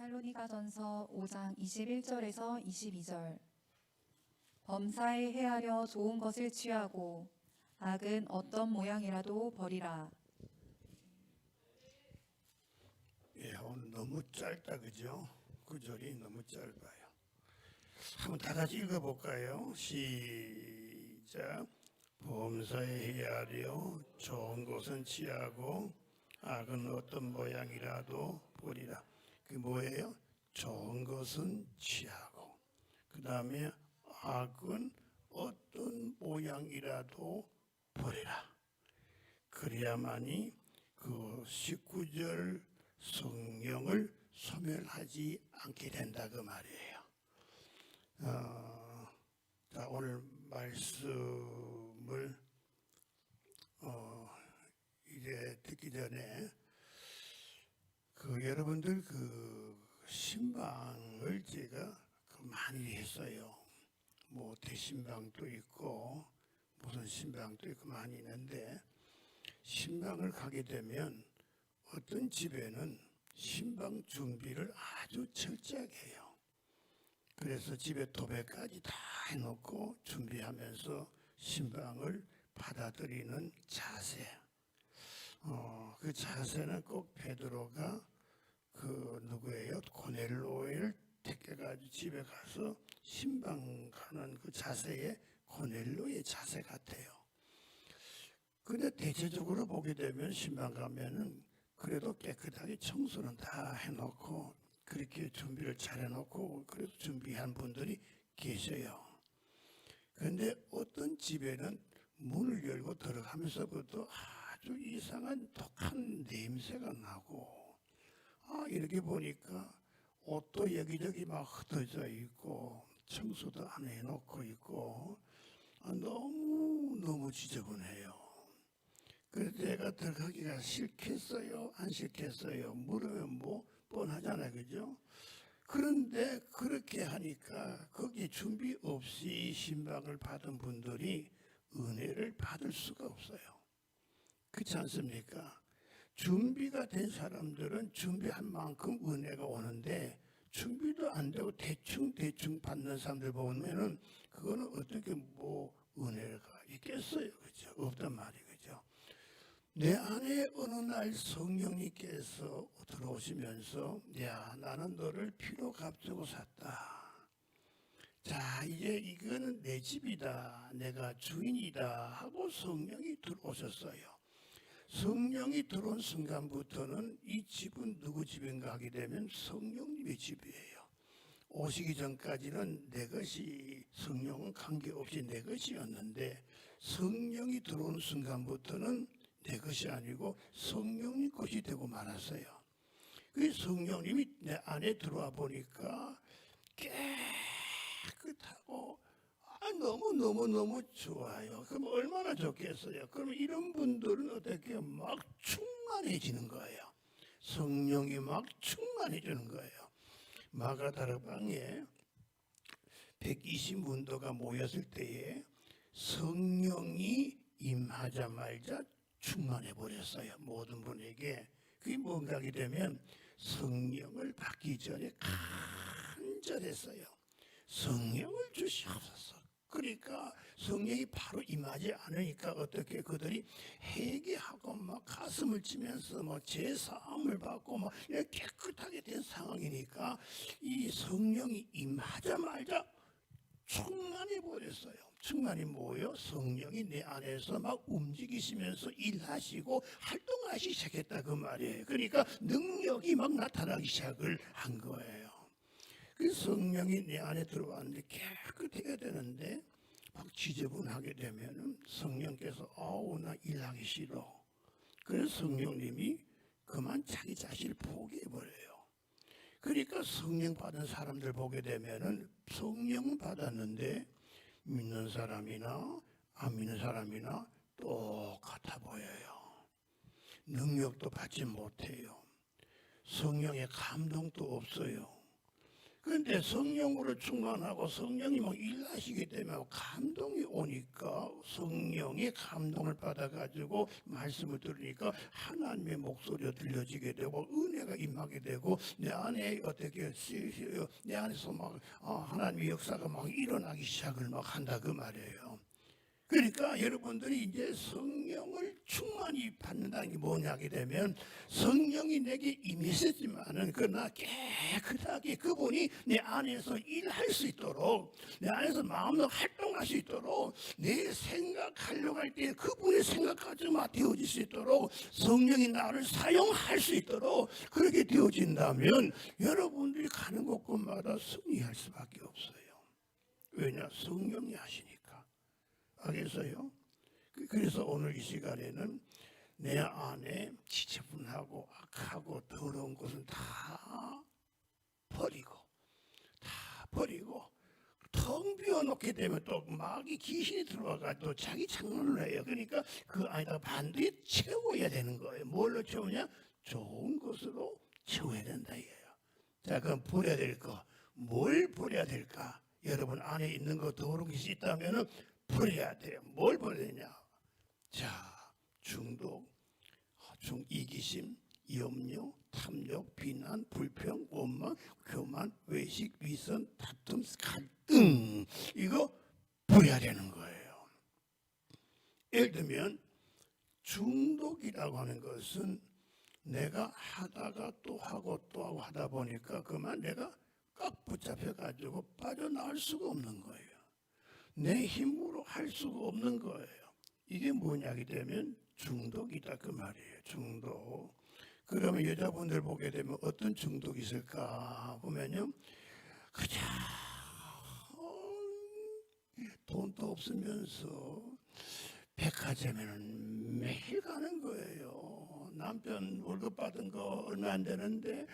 데살로니가전서 5장 21절에서 22절. 범사에 헤아려 좋은 것을 취하고 악은 어떤 모양이라도 버리라. 예, 오늘 너무 짧다, 그죠? 구절이 너무 짧아요. 한번 다 같이 읽어볼까요? 시작. 범사에 헤아려 좋은 것은 취하고 악은 어떤 모양이라도 버리라. 그게 뭐예요? 좋은 것은 취하고 그 다음에 악은 어떤 모양이라도 버리라. 그래야만이 그 19절 성령을 소멸하지 않게 된다 그 말이에요. 자, 오늘 말씀을 이제 듣기 전에 여러분들 신방을 제가 많이 했어요. 뭐 대신방도 있고 무슨 신방도 있고 많이 있는데, 신방을 가게 되면 어떤 집에는 신방 준비를 아주 철저하게 해요. 그래서 집에 도배까지 다 해놓고 준비하면서 신방을 받아들이는 자세. 그 자세는 꼭 베드로가 누구예요? 고넬로를 택해가지고 집에 가서 신방 가는 그 자세에 고넬로의 자세 같아요. 근데 대체적으로 보게 되면 신방 가면은 그래도 깨끗하게 청소는 다 해놓고 그렇게 준비를 잘 해놓고 그래도 준비한 분들이 계셔요. 그런데 어떤 집에는 문을 열고 들어가면서부터 아주 이상한 독한 냄새가 나고, 이렇게 보니까 옷도 여기저기 막 흩어져 있고 청소도 안 해놓고 있고 너무 지저분해요. 그래서 내가 들어가기가 싫겠어요? 안 싫겠어요? 물으면 뭐 뻔하잖아요, 그죠? 그런데 그렇게 하니까 거기 준비 없이 신방을 받은 분들이 은혜를 받을 수가 없어요. 그렇지 않습니까? 준비가 된 사람들은 준비한 만큼 은혜가 오는데, 준비도 안 되고 대충 받는 사람들 보면은 그거는 어떻게 뭐 은혜가 있겠어요, 그죠? 없단 말이에요, 그죠? 내 안에 어느 날 성령님께서 들어오시면서, 야, 나는 너를 피로 값주고 샀다. 자, 이제 이거는 내 집이다. 내가 주인이다 하고 성령이 들어오셨어요. 성령이 들어온 순간부터는 이 집은 누구 집인가 하게 되면 성령님의 집이에요. 오시기 전까지는 내 것이, 성령은 관계없이 내 것이었는데, 성령이 들어온 순간부터는 내 것이 아니고 성령님 것이 되고 말았어요. 그 성령님이 내 안에 들어와 보니까 깨끗하고 너무 좋아요. 그럼 얼마나 좋겠어요? 그럼 이런 분들은 어떻게 막 충만해지는 거예요. 성령이 막 충만해지는 거예요. 마가다락방에 120문도가 모였을 때에 성령이 임하자마자 충만해 버렸어요. 모든 분에게. 그게 뭔가 하게 되면 성령을 받기 전에 간절했어요. 성령을 주시옵소서. 그러니까 성령이 바로 임하지 않으니까 어떻게 그들이 회개하고 막 가슴을 치면서 뭐 제사함을 받고 막 깨끗하게 된 상황이니까 이 성령이 임하자마자 충만해 버렸어요. 충만이 뭐예요? 성령이 내 안에서 막 움직이시면서 일하시고 활동하시기 시작했다 그 말이에요. 그러니까 능력이 막 나타나기 시작을 한 거예요. 그 성령이 내 안에 들어왔는데 깨끗해야 되는데 막 지저분하게 되면은 성령께서 나 일하기 싫어. 그래서 성령님이 그만 자기 자신을 포기해 버려요. 그러니까 성령 받은 사람들 보게 되면은 성령 받았는데 믿는 사람이나 안 믿는 사람이나 똑같아 보여요. 능력도 받지 못해요. 성령의 감동도 없어요. 그런데 성령으로 충만하고 성령이 막 일하시기 때문에 감동이 오니까 성령의 감동을 받아가지고 말씀을 들으니까 하나님의 목소리가 들려지게 되고 은혜가 임하게 되고 내 안에 어떻게 내 안에서 막 하나님의 역사가 막 일어나기 시작을 막 한다 그 말이에요. 그러니까 여러분들이 이제 성령을 충만히 받는다는 게 뭐냐게 되면 성령이 내게 임했지만은 그러나 깨끗하게 그분이 내 안에서 일할 수 있도록 내 안에서 마음으로 활동할 수 있도록 내 생각하려고 할 때 그분의 생각까지만 되어질 수 있도록 성령이 나를 사용할 수 있도록 그렇게 되어진다면 여러분들이 가는 곳곳마다 승리할 수밖에 없어요. 왜냐? 성령이 하시니까. 알겠어요? 그래서 오늘 이 시간에는 내 안에 지저분하고 악하고 더러운 것은 다 버리고 텅 비워놓게 되면 또 마귀 귀신이 들어와가지고 자기 장난을 해요. 그러니까 그 안에다 반드시 채워야 되는 거예요. 뭘로 채우냐? 좋은 것으로 채워야 된다 이거예요. 자, 그럼 버려야 될 거, 뭘 버려야 될까? 여러분 안에 있는 거 더러운 것이 있다면은 버려야 돼요. 뭘 버려야 되냐? 자, 중독, 이기심, 염려, 탐욕, 비난, 불평, 원망, 교만, 외식, 위선, 다툼, 갈등 이거 버려야 되는 거예요. 예를 들면 중독이라고 하는 것은 내가 하다가 또 하고 또 하고 하다 보니까 그만 내가 꽉 붙잡혀가지고 빠져나올 수가 없는 거예요. 내 힘으로 할 수가 없는 거예요. 이게 뭐냐게 되면 중독이다 그 말이에요. 중독. 그러면 여자분들 보게 되면 어떤 중독이 있을까 보면요, 그저 돈도 없으면서 백화점에는 매일 가는 거예요. 남편 월급 받은 거 얼마 안 되는데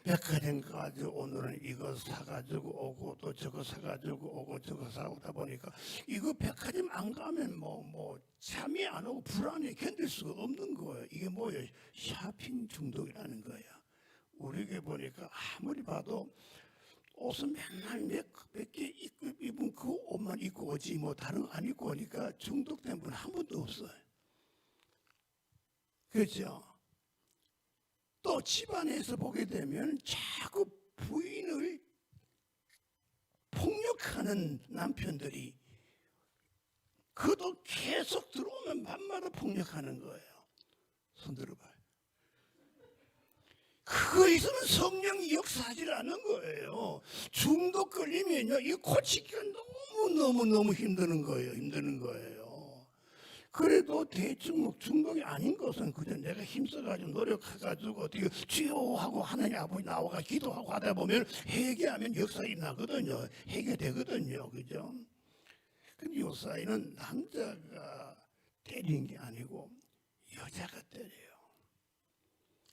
백화점 가지고 오늘은 이거 사가지고 오고 또 저거 사가지고 오고 저거 사오다 보니까 이거 백화점 안 가면 뭐 잠이 안 오고 불안해 견딜 수가 없는 거예요. 이게 뭐예요? 쇼핑 중독이라는 거야. 우리에게 보니까 아무리 봐도 옷은 맨날 몇 개 입은 그 옷만 입고 오지 뭐 다른 거 안 입고 오니까 중독된 분 한 분도 없어요. 그렇죠? 또 집안에서 보게 되면 자꾸 부인을 폭력하는 남편들이 그도 계속 들어오면 밤마다 폭력하는 거예요. 손 들어봐요. 그거에서는 성령이 역사하지 않는 거예요. 중독 걸리면요, 이 고치기가 너무 힘드는 거예요. 그래도 대중 중독이 아닌 것은 그저 내가 힘써가지고 노력해가지고 어떻게 주여하고 하나님 아버지 나와가 기도하고 하다 보면 회개하면 역사가 나거든요. 해결되거든요. 그죠? 근데 요 사이는 남자가 때리는 게 아니고 여자가 때려요.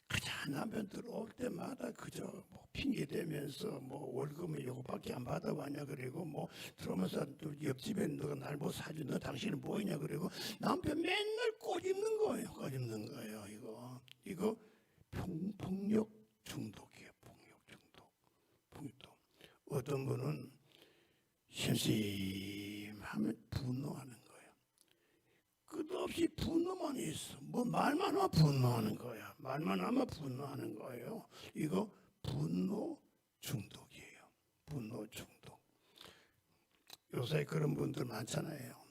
그저 남편 들어올 때마다 그저 뭐 핑계 대면서 뭐 월급은 요거밖에 안 받아왔냐 그리고 뭐 들어오면서 옆집에 너가 날 뭐 사준 너 당신은 뭐이냐 그리고 남편 맨날 꼬집는 거예요. 이거 폭력 중독이에요. 폭력. 어떤 분은 심심하면 분노하는 거예요. 끝없이 분노만 있어. 뭐 말만 하면 분노하는 거야. 말만 하면 분노하는 거예요. 이거 분노 중독이에요. 분노 중독. 요새 그런 분들 많잖아요.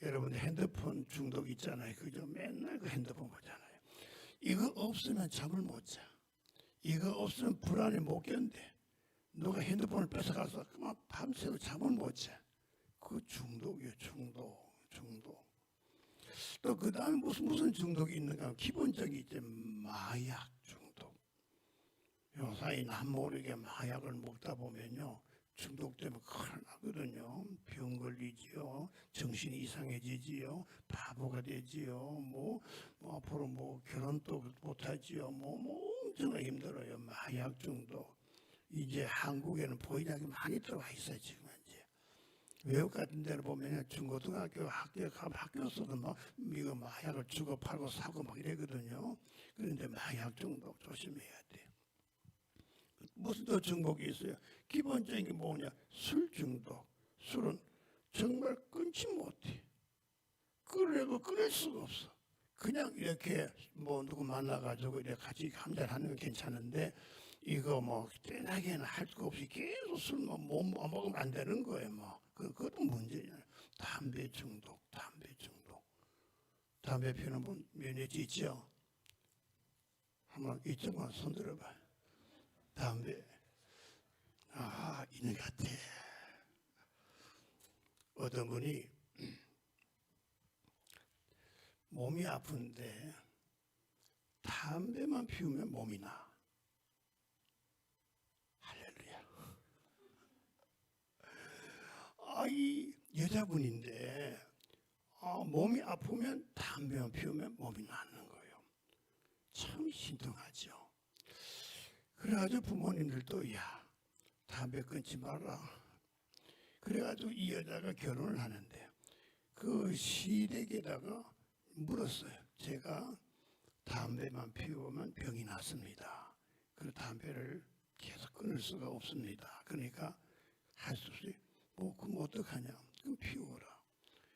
여러분 핸드폰 중독 있잖아요. 그죠? 맨날 그 핸드폰 보잖아요. 이거 없으면 잠을 못 자. 이거 없으면 불안해 못 견뎌. 누가 핸드폰을 뺏어가서 그만 밤새도 잠을 못 자. 그 중독이에요. 중독. 또 그 다음에 무슨 중독이 있는가? 기본적인 이제 마약 중독. 요사이 남 모르게 마약을 먹다 보면요 중독되면 큰일 나거든요. 병 걸리지요. 정신이 이상해지지요. 바보가 되지요. 뭐 앞으로 뭐 결혼도 못하지요. 엄청나게 힘들어요. 마약 중독. 이제 한국에는 보이자기 많이 들어와 있어요. 지금 이제 외국 같은 데를 보면 중고등학교 학교에서도 막 이거 마약을 주고 팔고 사고 막 이러거든요. 그런데 마약 중독 조심해야 돼. 무슨 더 중독이 있어요? 기본적인 게 뭐냐? 술 중독. 술은 정말 끊지 못해. 그래도 끊을 수가 없어. 그냥 이렇게 뭐 누구 만나가지고 이렇게 같이 한잔 하는 건 괜찮은데 이거 뭐 떼나게는 할 거 없이 계속 술만 못 먹으면 안 되는 거예요. 뭐 그것도 문제잖아요. 담배 중독, 담배 중독. 담배 피우는 분 몇몇 있죠? 한번 이쪽만 손 들어봐. 담배. 아, 있는 것 같아. 어떤 분이 몸이 아픈데 담배만 피우면 몸이 나. 할렐루야. 이 여자분인데 몸이 아프면 담배만 피우면 몸이 낫는 거예요. 참 신통하죠. 그래가지고 부모님들도 야 담배 끊지 마라. 그래가지고 이 여자가 결혼을 하는데 그 시댁에다가 물었어요. 제가 담배만 피우면 병이 났습니다. 그 담배를 계속 끊을 수가 없습니다. 그러니까 할 수 없이 그럼 어떡하냐? 그럼 피우라.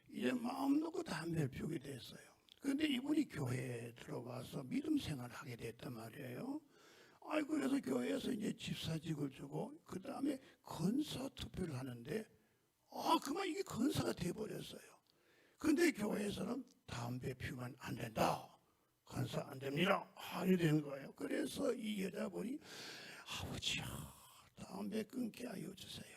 이제 마음 놓고 담배를 피우게 됐어요. 그런데 이분이 교회에 들어와서 믿음 생활을 하게 됐단 말이에요. 그래서 교회에서 이제 집사직을 주고 그 다음에 건사 투표를 하는데 그만 이게 건사가 돼버렸어요. 근데 교회에서는 담배 피우면 안 된다. 건사 안 됩니다. 이래 되는 거예요. 그래서 이 여자분이 아버지야 담배 끊게 하여 주세요.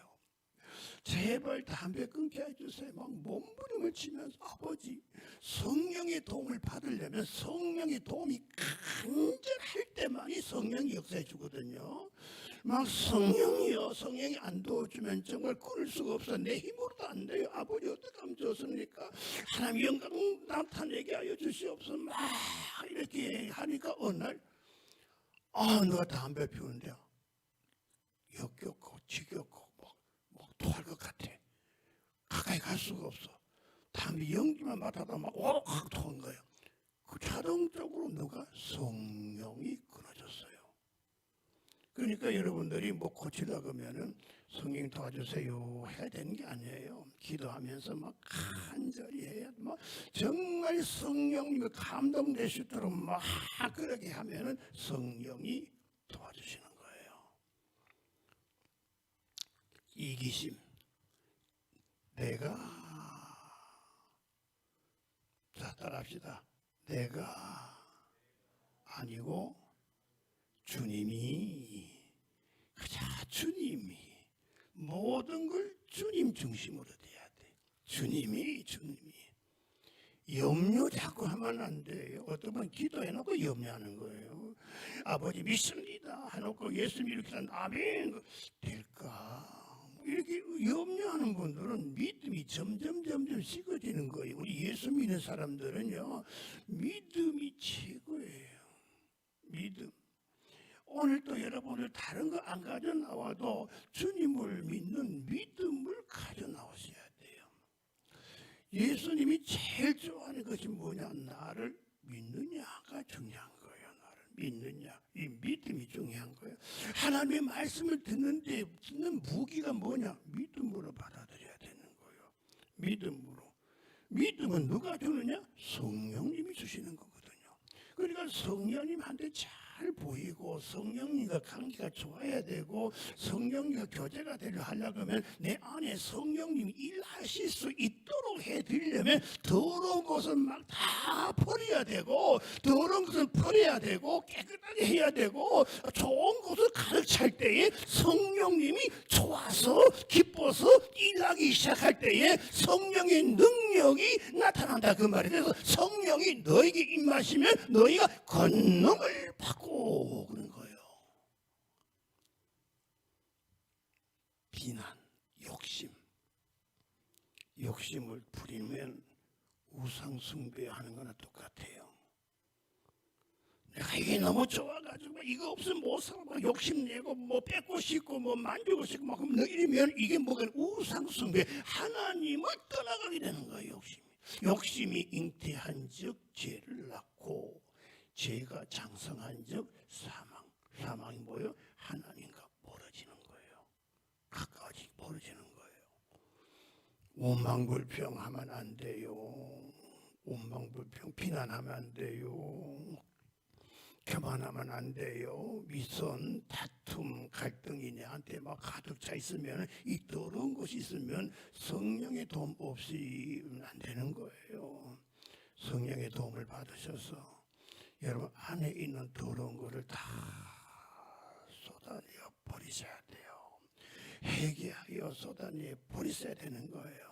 제발 담배 끊게 해주세요. 막 몸부림을 치면서 아버지 성령의 도움을 받으려면 성령의 도움이 간절할 때만이 성령이 역사해 주거든요. 막 성령이 안 도와주면 정말 끊을 수가 없어. 내 힘으로도 안 돼요. 아버지 어떻게 하면 좋습니까? 하나님 영광 나타내게 하여 주시옵소서. 막 이렇게 하니까 어느 날 너가 담배 피우는데 역겹고 지겹고 토할 것 같아. 가까이 갈 수가 없어. 담배 연기만 맡아도 막 오락 토한 거예요. 그 자동적으로 누가 성령이 끊어졌어요. 그러니까 여러분들이 고치려고 하면은 성령 도와주세요 해야 되는 게 아니에요. 기도하면서 막 간절히 해야 정말 성령님이 감동될 수 있도록 막 그렇게 하면은 성령이 도와주시는 거예요. 이기심. 내가 자 따라합시다. 내가 아니고 주님이 주님이 모든 걸 주님 중심으로 돼야 돼. 주님이 염려 자꾸 하면 안 돼요. 어떤 분 기도해놓고 염려하는 거예요. 아버지 믿습니다 해놓고 예수 이렇게 하는 아멘 될까? 이렇게 염려하는 분들은 믿음이 점점 식어지는 거예요. 우리 예수 믿는 사람들은요 믿음이 최고예요. 믿음. 오늘 또 여러분들 다른 거 안 가져 나와도 주님을 믿는 믿음을 가져 나오셔야 돼요. 예수님이 제일 좋아하는 것이 뭐냐? 나를 믿느냐가 중요한 거예요. 나를 믿느냐, 이 믿음이 중요한 거예요. 하나님의 말씀을 듣는데 듣는 무기가 뭐냐? 믿음으로 받아들여야 되는 거예요. 믿음으로. 믿음은 누가 주느냐? 성령님이 주시는 거거든요. 그러니까 성령님한테 잘 보이고 성령님과 관계가 좋아야 되고 성령님과 교제가 되려 하려고 하면 내 안에 성령님이 일하실 수 있도록 해드리려면 더러운 것은 막 다 버려야 되고 더러운 것은 버려야 되고 깨끗하게 해야 되고 좋은 것을 가득 찰 때에 성령님이 좋아서 기뻐서 일하기 시작할 때에 성령의 능력이 나타난다 그 말이에요. 그래서 성령이 너에게 임하시면 너희가 권능을 받고 그런 거예요. 비난, 욕심을 부리면 우상 숭배하는 거나 똑같아요. 내가 이게 너무 좋아가지고 이거 없으면 못 살아. 욕심내고 뺏고 싶고 만지고 싶고 그럼 이러면 이게 뭐가 우상 숭배. 하나님을 떠나가게 되는 거예요. 욕심이 잉태한즉 죄를 낳고 죄가 장성한즉 사망이 뭐예요? 하나님과 원망불평하면 안 돼요. 원망불평 비난하면 안 돼요. 교만하면 안 돼요. 위선, 다툼, 갈등이 내한테 막 가득 차 있으면, 이 더러운 것이 있으면 성령의 도움 없이 안 되는 거예요. 성령의 도움을 받으셔서 여러분 안에 있는 더러운 것을 다 쏟아내어 버리셔야 돼요. 회개하여 쏟아내어 버리셔야 되는 거예요.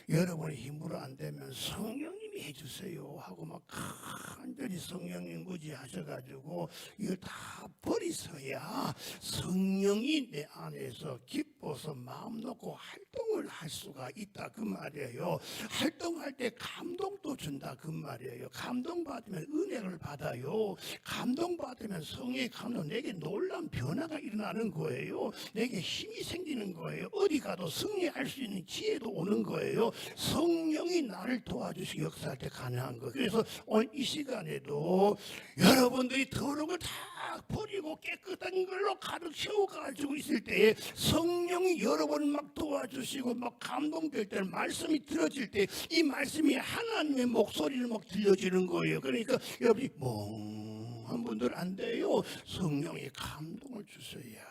여러분의 힘으로 안 되면 성령님이 해주세요 하고 막 간절히 성령님 의지하셔가지고 이걸 다 버리셔야 성령이 내 안에서 기뻐서 마음 놓고 활동을 할 수가 있다 그 말이에요. 활동할 때 감동도 준다 그 말이에요. 감동받으면 은혜를 받아요. 감동받으면 성령의 감동, 내게 놀라운 변화가 일어나는 거예요. 내게 힘이 생기는 거예요. 어디 가도 승리할 수 있는 지혜도 오는 거예요. 성령이 나를 도와주시고 역사할 때 가능한 거예요. 그래서 오늘 이 시간에도 여러분들이 더러운 걸 다 버리고 깨끗한 걸로 가득 채워가지고 있을 때에 성령이 여러분을 막 도와주시고 막 감동될 때, 말씀이 들어질 때 이 말씀이 하나님의 목소리를 막 들려지는 거예요. 그러니까 여러분이 멍한 분들 안 돼요. 성령이 감동을 주셔야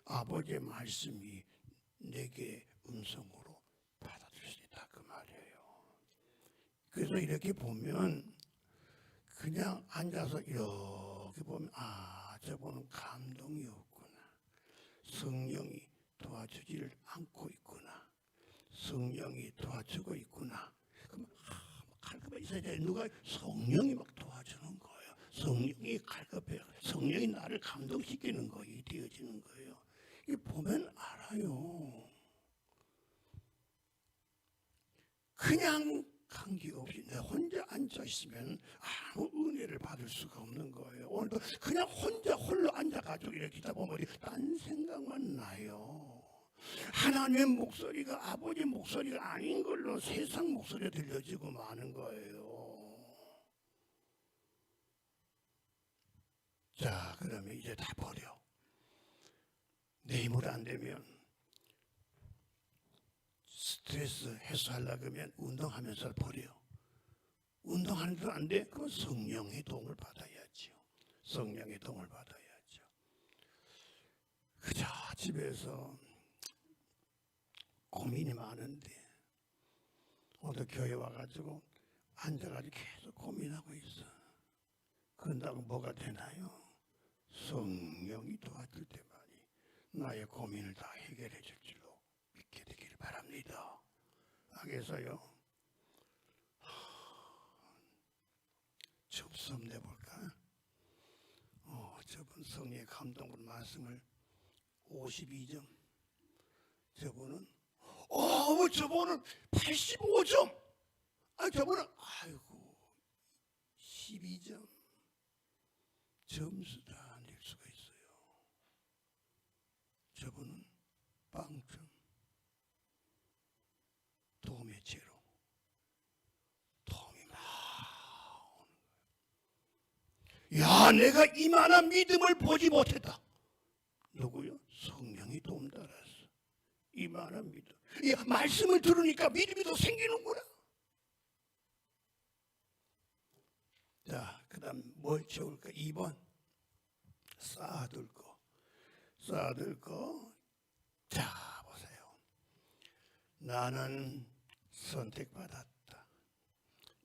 아버지의 말씀이 내게 음성으로 받아들일 수 있다 그 말이에요. 그래서 이렇게 보면 그냥 앉아서 이렇게 보면 저분은 감동이 없구나. 성령이 도와주지를 않고 있구나. 성령이 도와주고 있구나. 그럼 갈급해 있어야 돼. 누가 성령이 막 도와주는 거예요. 성령이 갈급해요. 성령이 나를 감동시키는 거예요. 되어지는 거예요. 이 보면 알아요. 그냥 관계없이 내 혼자 앉아 있으면 아무 은혜를 받을 수가 없는 거예요. 오늘도 그냥 혼자 홀로 앉아가지고 이렇게 있다 보면 딴 생각만 나요. 하나님의 목소리가 아버지의 목소리가 아닌 걸로 세상 목소리가 들려지고 마는 거예요. 자, 그러면 이제 다 버려. 내 힘으로 안 되면 스트레스 해소하려고 하면 운동하면서 버려요. 운동하는데도 안 돼? 그럼 성령의 도움을 받아야죠. 성령의 도움을 받아야죠. 그저 집에서 고민이 많은데 오늘 교회 와가지고 앉아가지고 계속 고민하고 있어. 그런다고 뭐가 되나요? 성령이 도와줄 때만이 나의 고민을 다 해결해 줄 줄로 믿게 되기를 바랍니다. 그래서요, 점수 한번 내볼까? 저분 성령의 감동으로 말씀을 52점. 저분은 저분은 85점. 저분은 12점. 점수 다 낼 수가 있어요. 저분은 빵점. 도움의 제로. 도움이 막 오는 거예요. 야, 내가 이만한 믿음을 보지 못했다. 누구요? 성령이 도움 따랐어. 이만한 믿음. 야, 말씀을 들으니까 믿음이 더 생기는구나. 자, 그 다음 뭘 채울까? 2번 쌓아둘 거. 쌓아둘 거. 자, 보세요. 나는 선택받았다.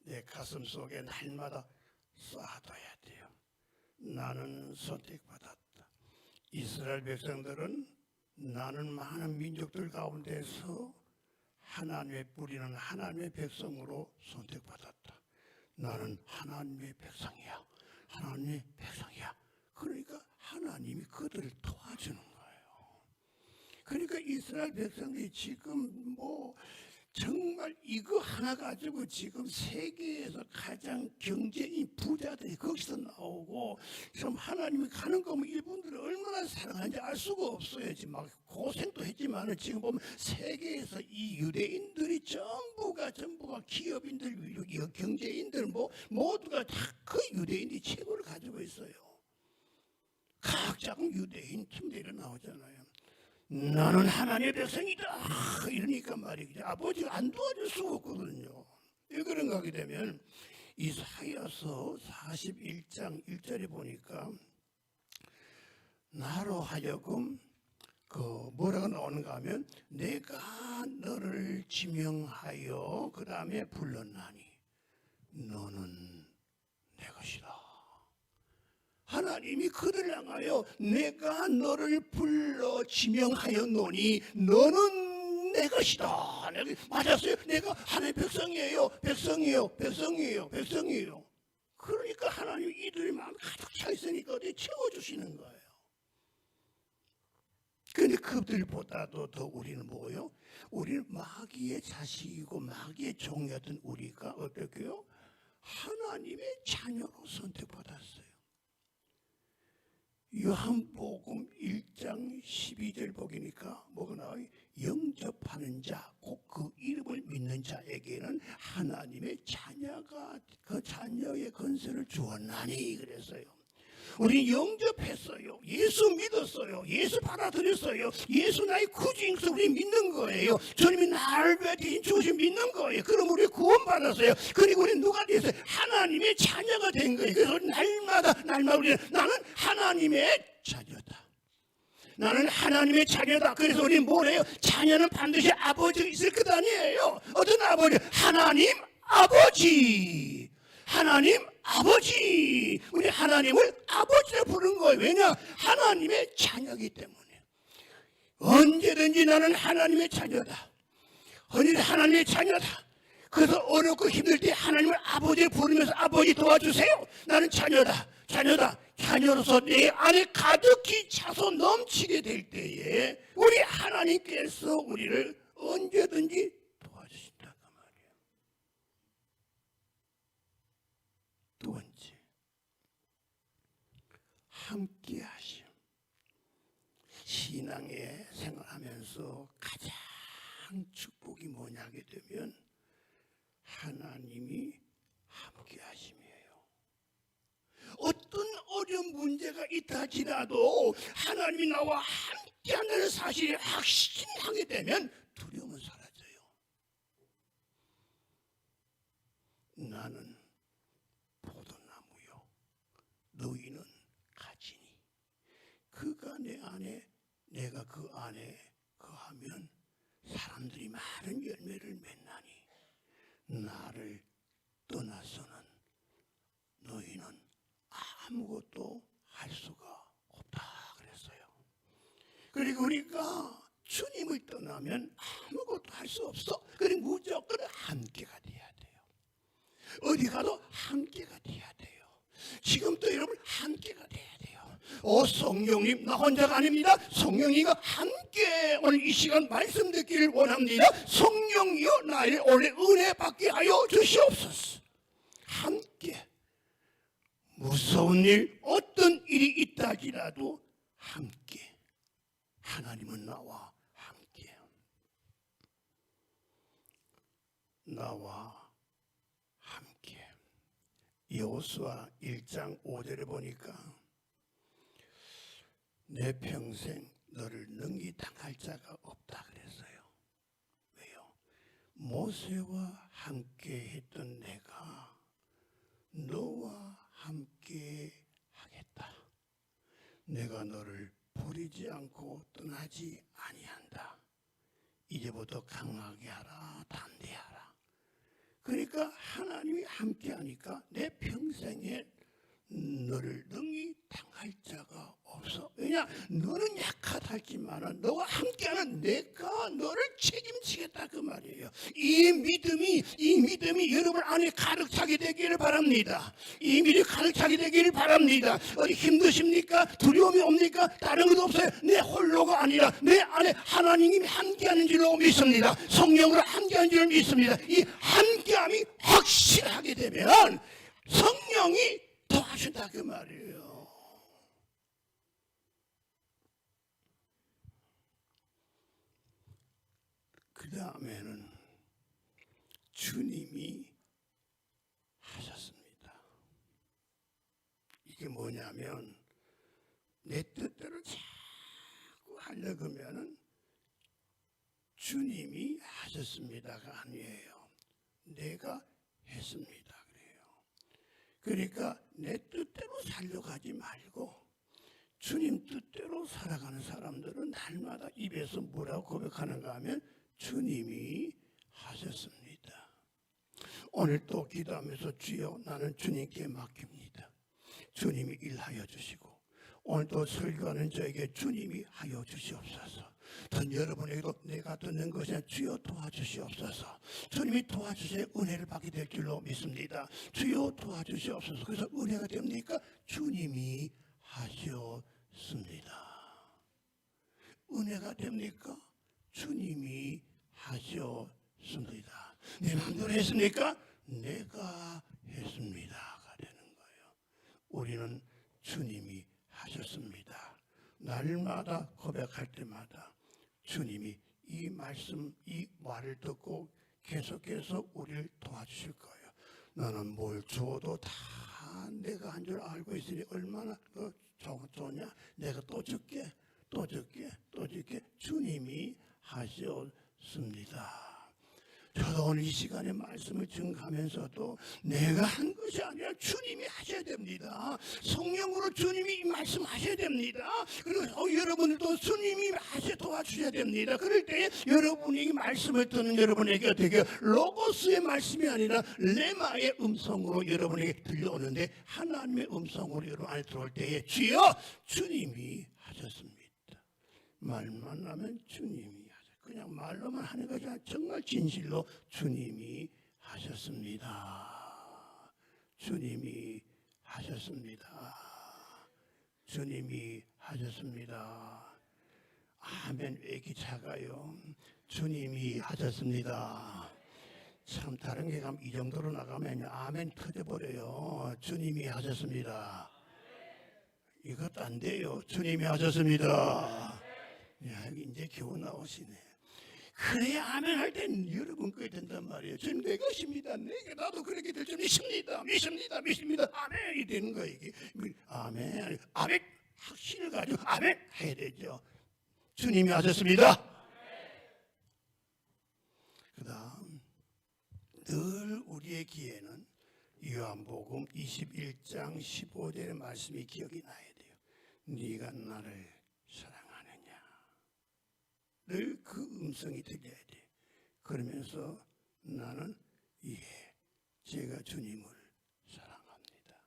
내 가슴 속에 날마다 쌓아둬야 돼요. 나는 선택받았다. 이스라엘 백성들은 나는 많은 민족들 가운데서 하나님의 뿌리는 하나님의 백성으로 선택받았다. 나는 하나님의 백성이야. 하나님의 백성이야. 그러니까 하나님이 그들을 도와주는 거예요. 그러니까 이스라엘 백성들이 지금 정말 이거 하나 가지고 지금 세계에서 가장 경제인 부자들이 거기서 나오고 좀 하나님이 가는 거 보면 이분들을 얼마나 사랑하는지 알 수가 없어요. 지금 막 고생도 했지만 지금 보면 세계에서 이 유대인들이 전부가 기업인들, 경제인들 모두가 다 그 유대인이 최고를 가지고 있어요. 각 작은 유대인 침대로 나오잖아요. 나는 하나님의 백성이다 이러니까 말이죠. 아버지가 안 도와줄 수가 없거든요. 왜 그런가 하게 되면 이사야서 41장 1절에 보니까 나로 하여금 뭐라고 나오는가 하면 내가 너를 지명하여 그 다음에 불렀나니 너는 내 것이다. 하나님이 그들을 향하여 내가 너를 불러 지명하여 노니 너는 내 것이다. 맞았어요. 내가 하나님의 백성이에요. 백성이에요. 그러니까 하나님이 이들의 마음이 가득 차 있으니까 어디 채워주시는 거예요. 그런데 그들보다도 더 우리는 뭐예요? 우리는 마귀의 자식이고 마귀의 종이었던 우리가 어떻게요? 하나님의 자녀로 선택받았어요. 요한복음 1장 12절 보니까 뭐가 나와요? 영접하는 자, 곧 그 이름을 믿는 자에게는 하나님의 자녀가 그 자녀의 권세를 주었나니 그랬어요. 우리 영접했어요. 예수 믿었어요. 예수 받아들였어요. 예수 나의 구주인서 우리 믿는 거예요. 주님이 나를 위해 대신 죽으신 믿는 거예요. 그럼 우리 구원받았어요. 그리고 우리 누가 됐어요? 하나님의 자녀가 된 거예요. 그래서 날마다 우리는 나는 하나님의 자녀다. 나는 하나님의 자녀다. 그래서 우리는 뭐래요? 자녀는 반드시 아버지가 있을 것 아니에요. 어떤 아버지? 하나님 아버지. 하나님 아버지. 우리 하나님을 아버지로 부르는 거예요. 왜냐? 하나님의 자녀이기 때문에. 언제든지 나는 하나님의 자녀다. 언제든지 하나님의 자녀다. 그래서 어렵고 힘들 때 하나님을 아버지를 부르면서 아버지 도와주세요. 나는 자녀다. 자녀로서 내 안에 가득히 차서 넘치게 될 때에 우리 하나님께서 우리를 언제든지 도와주신다 그 말이에요. 두 번째, 함께 하심. 신앙의 생활하면서 가장 축복이 뭐냐게 되면 하나님이 함께 하심이에요. 어떤 어려운 문제가 있다 할지라도 하나님이 나와 함께 한다는 사실을 확신하게 되면 두려움은 사라져요. 나는 포도나무요 너희는 가지니 그가 내 안에 내가 그 안에 거하면 사람들이 많은 열매를 맺나니 나를 떠나서는 너희는 아무것도 할 수가 없다 그랬어요. 그리고 우리가 주님을 떠나면 아무것도 할 수 없어. 그리고 무조건 함께가 돼야 돼요. 어디 가도 함께가 돼야 돼요. 지금도 여러분 함께가 돼야 돼요. 성령님 나 혼자가 아닙니다. 성령이가 함께 오늘 이 시간 말씀 듣기를 원합니다. 성령이여 나를 오늘 은혜 받게 하여 주시옵소서. 함께 무서운 일 어떤 일이 있다 할지라도 함께 하나님은 나와 함께 여호수아 1장 5절에 보니까 내 평생 너를 능히 당할 자가 없다 그랬어요. 왜요? 모세와 함께 했던 내가 너와 함께 하겠다. 내가 너를 버리지 않고 떠나지 아니한다. 이제부터 강하게 하라, 담대하라. 그러니까 하나님이 함께 하니까 내 평생에 너를 능히 당할 자가 없어. 왜냐? 너는 약하다 할지만은 너와 함께하는 내가 너를 책임지겠다 그 말이에요. 이 믿음이 여러분 안에 가득 차게 되기를 바랍니다. 이 믿음이 가득 차게 되기를 바랍니다. 어디 힘드십니까? 두려움이 옵니까? 다른 것도 없어요. 내 홀로가 아니라 내 안에 하나님이 함께하는 줄로 믿습니다. 성령으로 함께하는 줄로 믿습니다. 이 함께함이 확실하게 되면 성령이 도와준다 그 말이에요. 그 다음에는 주님이 하셨습니다. 이게 뭐냐면 내 뜻대로 자꾸 하려고 하면은 주님이 하셨습니다가 아니에요. 내가 했습니다. 그래요. 그러니까 내 뜻대로 살려고 하지 말고 주님 뜻대로 살아가는 사람들은 날마다 입에서 뭐라고 고백하는가 하면 주님이 하셨습니다. 오늘 또 기도하면서 주여 나는 주님께 맡깁니다. 주님이 일하여 주시고 오늘 또 설교하는 저에게 주님이 하여 주시옵소서. 전 여러분에게도 내가 듣는 것이 아니라 주여 도와주시옵소서. 주님이 도와주셔야 은혜를 받게 될 줄로 믿습니다. 주여 도와주시옵소서. 그래서 은혜가 됩니까? 주님이 하셨습니다. 은혜가 됩니까? 주님이 하셨습니다. 내 마음대로 했습니까? 내가 했습니다가 되는 거예요. 우리는 주님이 하셨습니다. 날마다 고백할 때마다 주님이 이 말씀, 이 말을 듣고 계속해서 우리를 도와주실 거예요. 너는 뭘 주어도 다 내가 한 줄 알고 있으니 얼마나 좋냐. 내가 또 줄게, 또 줄게, 또 줄게. 주님이 하셨습니다. 저도 오늘 이 시간에 말씀을 증가하면서도 내가 한 것이 아니라 주님이 하셔야 됩니다. 성령으로 주님이 이 말씀하셔야 됩니다. 그리고 여러분들도 주님이 도와주셔야 됩니다. 그럴 때 여러분이 이 말씀을 듣는 여러분에게 어떻게 로고스의 말씀이 아니라 레마의 음성으로 여러분에게 들려오는데 하나님의 음성으로 여러분 안에 들어올 때에 주여 주님이 하셨습니다. 말만 하면 주님이 그냥 말로만 하는 것이 아니라 정말 진실로 주님이 하셨습니다. 주님이 하셨습니다. 주님이 하셨습니다. 아멘. 왜 이렇게 작아요? 주님이 하셨습니다. 참 다른 게 가면 이 정도로 나가면 아멘 터져버려요. 주님이 하셨습니다. 이것도 안 돼요. 주님이 하셨습니다. 야, 이제 겨우 나오시네. 그래야 아멘 할 땐 여러분 거에 된단 말이에요. 주님 내 것입니다. 내게 나도 그렇게 될 줄 믿습니다. 믿습니다. 아멘이 되는 거예요. 이게 아멘 확신을 가지고 아멘 해야 되죠. 주님이 하셨습니다. 그다음 늘 우리의 귀에는 요한복음 21장 15절의 말씀이 기억이 나야 돼요. 네가 나를 사랑하느냐. 늘 그 음성이 들려야 돼. 그러면서 나는 제가 주님을 사랑합니다.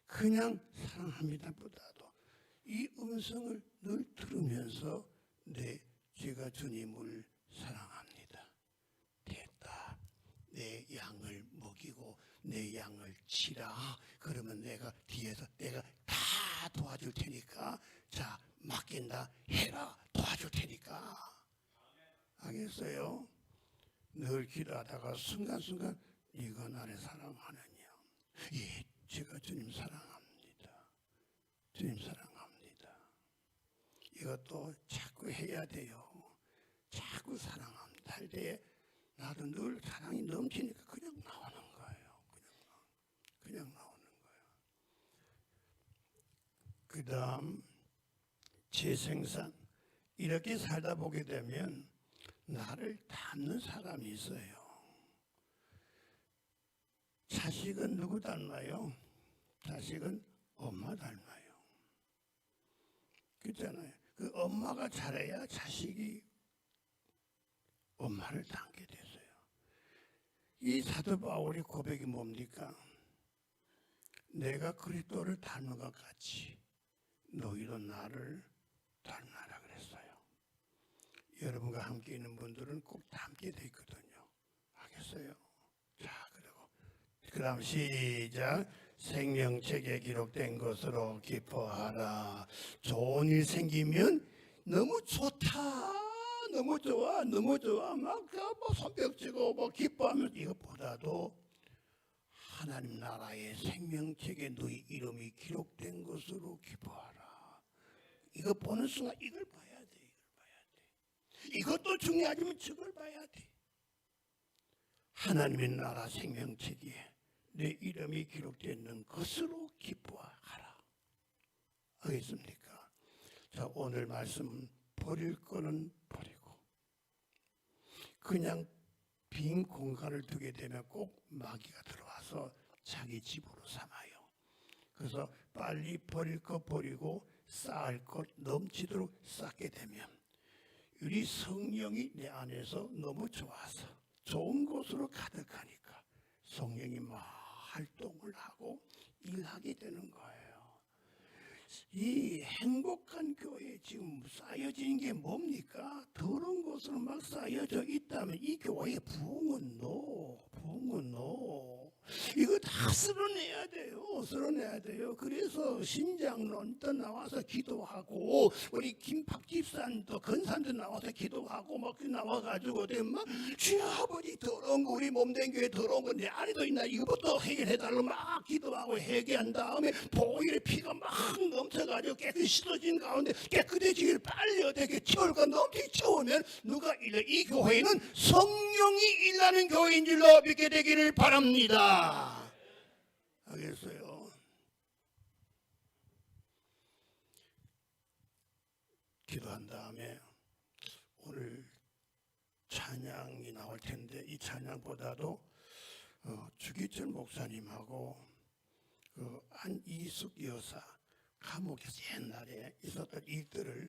그냥 사랑합니다 보다도 이 음성을 늘 들으면서 제가 주님을 사랑합니다. 됐다. 내 양을 먹이고 내 양을 치라. 그러면 내가 뒤에서 내가 다 도와줄 테니까 자 맡긴다 해라. 도와줄 테니까. 알겠어요? 늘 기도하다가 순간순간 네가 나를 사랑하느냐. 예, 제가 주님 사랑합니다. 주님 사랑합니다. 이것도 자꾸 해야 돼요. 자꾸 사랑합니다 할 때에 나도 늘 사랑이 넘치니까 그냥 나오는 거예요. 그냥 나오는 거예요. 그 다음 재생산. 이렇게 살다 보게 되면 나를 닮는 사람이 있어요. 자식은 누구 닮아요? 자식은 엄마 닮아요. 그렇잖아요. 그 엄마가 잘해야 자식이 엄마를 닮게 됐어요. 이 사도 바울의 고백이 뭡니까? 내가 그리스도를 닮은 것 같이 너희도 나를 닮아라 그랬어요. 여러분과 함께 있는 분들은 꼭 닮게 돼 있거든요. 알겠어요? 자, 그리고 그 다음 시작. 생명책에 기록된 것으로 기뻐하라. 좋은 일 생기면 너무 좋다. 너무 좋아. 막 손뼉치고 뭐 기뻐하면 이것보다도 하나님 나라의 생명책에 너희 이름이 기록된 것으로 기뻐하라. 이거 보는 순간 이걸 봐야 돼. 이것도 중요하지만 저걸 봐야 돼. 하나님의 나라 생명책에 내 이름이 기록되어 있는 것으로 기뻐하라. 알겠습니까? 자, 오늘 말씀 버릴 거는 버리고 그냥 빈 공간을 두게 되면 꼭 마귀가 들어와서 자기 집으로 삼아요. 그래서 빨리 버릴 거 버리고 쌓을 것 넘치도록 쌓게 되면 우리 성령이 내 안에서 너무 좋아서 좋은 곳으로 가득하니까 성령이 막 활동을 하고 일하게 되는 거예요. 이 행복한 교회에 지금 쌓여진 게 뭡니까? 더러운 곳으로 막 쌓여져 있다면 이 교회의 부흥은 이거 다 쓸어내야 돼요. 쓸어내야 돼요. 그래서 신장론도 나와서 기도하고 우리 김밥 집사님도 건산도 나와서 기도하고 막 나와가지고 막 주여 아버지 더러운 거 우리 몸된 교회 더러운 거 내 안에도 있나 이것부터 해결해달라고 막 기도하고 해결한 다음에 보혈의 피가 막 넘쳐가지고 깨끗이 씻어진 가운데 깨끗해지길 빨리 어떻게 채울 거 넘치게 채우면 누가 일러 이 교회는 성령이 일하는 교회인 줄로 믿게 되기를 바랍니다. 알겠어요? 기도한 다음에 오늘 찬양이 나올 텐데 이 찬양보다도 주기철 목사님하고 그 안이숙 여사 감옥에서 옛날에 있었던 일들을